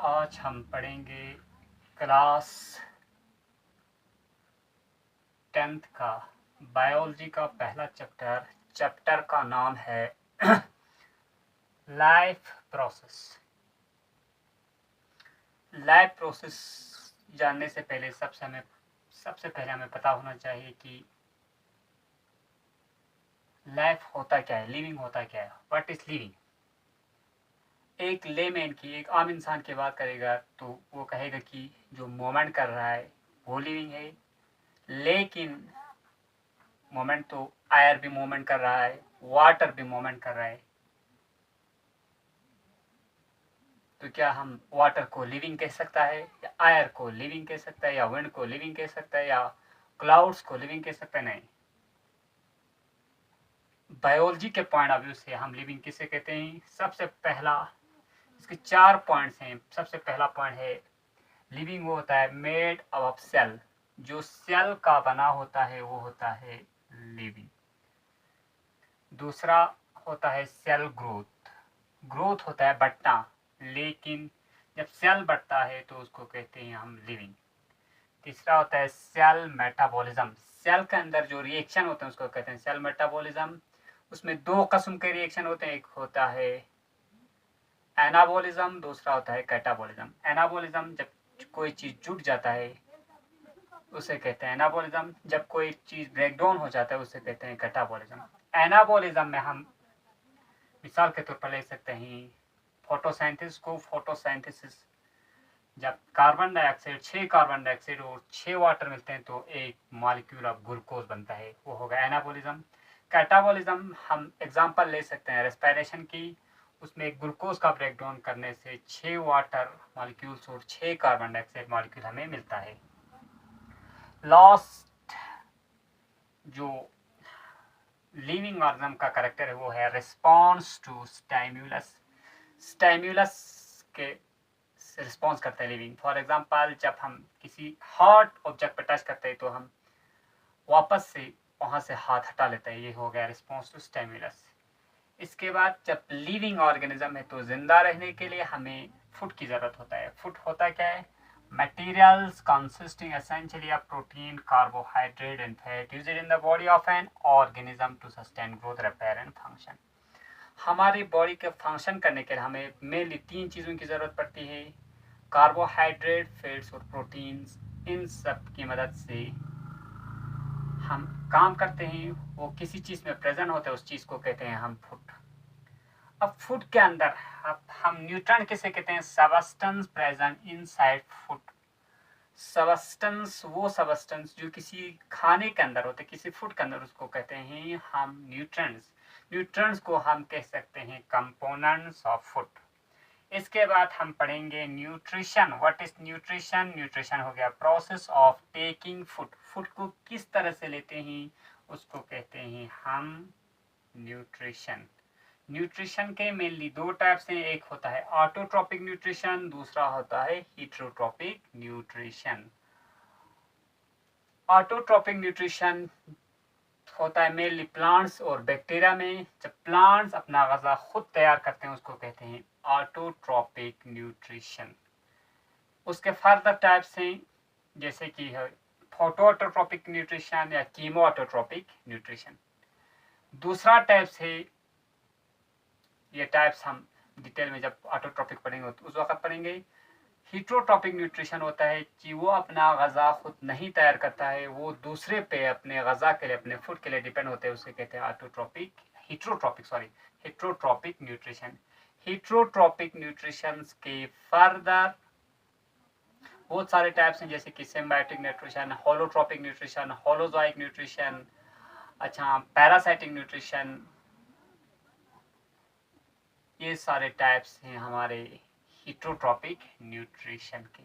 आज हम पढ़ेंगे क्लास 10th का बायोलॉजी का पहला चैप्टर का नाम है लाइफ प्रोसेस। लाइफ प्रोसेस जानने से पहले सबसे पहले हमें पता होना चाहिए कि लाइफ होता क्या है, लिविंग होता क्या है, व्हाट इज लिविंग। एक लेमैन की, एक आम इंसान की बात करेगा तो वो कहेगा कि जो मोमेंट कर रहा है वो लिविंग है, लेकिन मोमेंट तो एयर भी मूवमेंट कर रहा है, वाटर भी मूवमेंट कर रहा है। तो क्या हम वाटर को लिविंग कह सकता है, या एयर को लिविंग कह सकता है, या विंड को लिविंग कह सकता है, या क्लाउड्स को लिविंग कह सकते हैं? नहीं। बायोलॉजी के पॉइंट ऑफ व्यू से हम लिविंग किसे कहते हैं? सबसे पहला, इसके 4 पॉइंट्स हैं। सबसे पहला पॉइंट है लिविंग वो होता है मेड ऑफ सेल, जो सेल का बना होता है वो होता है लिविंग। दूसरा होता है सेल ग्रोथ, ग्रोथ होता है बढ़ना, लेकिन जब सेल बढ़ता है तो उसको कहते हैं हम लिविंग। तीसरा होता है सेल मेटाबॉलिज्म, सेल के अंदर जो रिएक्शन होते हैं उसको कहते हैं सेल मेटाबॉलिज्म। उसमें 2 किस्म के रिएक्शन होते हैं, एक होता है एनाबॉलिज्म, दूसरा होता है कैटाबॉलिज्म। एनाबॉलिज्म जब कोई चीज जुट जाता है उसे कहते हैं एनाबॉलिज्म, जब कोई चीज ब्रेक डाउन हो जाता है उसे कहते हैं कैटाबॉलिज्म। एनाबॉलिज्म में हम मिसाल के तौर पर ले सकते हैं फोटोसाइंथिस को। फोटोसाइंथिस जब कार्बन डाइऑक्साइड 6 कार्बन डाइऑक्साइड और 6 वाटर मिलते हैं तो एक मॉलिक्यूल ऑफ ग्लूकोज बनता है, वो होगा एनाबॉलिज्म। कैटाबॉलिज्म हम एग्जांपल ले सकते हैं रेस्पिरेशन की, उसमें ग्लूकोज का ब्रेकडाउन करने से 6 वाटर मॉलिक्यूल्स और 6 कार्बन डाइऑक्साइड मॉलिक्यूल हमें मिलता है। लास्ट जो लिविंग ऑर्गेनिज्म का कैरेक्टर है वो है रिस्पॉन्स टू स्टिमुलस। स्टिमुलस के रिस्पॉन्स करते हैं लिविंग। फॉर एग्जांपल जब हम किसी हार्ड ऑब्जेक्ट पर टच करते हैं तो हम वापस से वहां से हाथ हटा लेते हैं, ये हो गया रिस्पॉन्स टू स्टिमुलस। इसके बाद जब लिविंग ऑर्गेनिज्म है तो जिंदा रहने के लिए हमें फूड की जरूरत होता है। फूड होता क्या है? materials consisting essentially of protein, carbohydrate and fat used in the body of an organism to sustain growth, repair and function। हमारी बॉडी के फंक्शन करने के लिए हमें मेनली 3 चीज़ों की ज़रूरत पड़ती है, कार्बोहाइड्रेट, फैट्स और प्रोटीन्स। इन सब की मदद से हम काम करते हैं, वो किसी चीज़ में प्रेजेंट होते हैं, उस चीज़ को कहते हैं हम फूड। अब फूड के अंदर अब हम न्यूट्रिएंट किसे कहते हैं? Substance present inside food. Substance वो सबस्टेंस जो किसी खाने के अंदर होते, किसी फूड के अंदर, उसको कहते हैं हम न्यूट्रिएंट्स। न्यूट्रिएंट्स को हम कह सकते हैं कंपोनेंट्स ऑफ फूड। इसके बाद हम पढ़ेंगे nutrition. What is nutrition? Nutrition हो गया process of taking food. Food को किस तरह से लेते हैं उसको कहते हैं हम न्यूट्रिशन। न्यूट्रिशन के मेनली 2 टाइप्स हैं, एक होता है ऑटोट्रोपिक न्यूट्रिशन, दूसरा होता है हीटरोट्रोपिक न्यूट्रिशन। ऑटोट्रोपिक न्यूट्रिशन होता है मेनली प्लांट्स और बैक्टीरिया में। जब प्लांट्स अपना ग़िज़ा खुद तैयार करते हैं उसको कहते हैं ऑटोट्रोपिक न्यूट्रिशन। उसके फर्दर टाइप्स हैं जैसे कि है फोटोऑटोट्रोपिक न्यूट्रिशन या कीमोऑटोट्रोपिक न्यूट्रिशन। दूसरा टाइप्स है, ये टाइप्स हम डिटेल में जब ऑटोट्रोपिक पढ़ेंगे तो उस वक्त पढ़ेंगे। हीटरोट्रोपिक न्यूट्रिशन होता है कि वो अपना ग़िज़ा खुद नहीं तैयार करता है, वो दूसरे पे अपने ग़िज़ा के लिए, अपने फूड के लिए डिपेंड होते हैं, उसे कहते हैं हीटरोट्रोपिक न्यूट्रिशन। हीटरोट्रोपिक न्यूट्रिशन के फर्दर बहुत सारे टाइप्स हैं जैसे कि symbiotic nutrition, holotropic nutrition, holozoic nutrition, अच्छा पैरासाइटिक न्यूट्रिशन। ये सारे टाइप्स हैं हमारे हीटरोट्रोपिक न्यूट्रिशन के।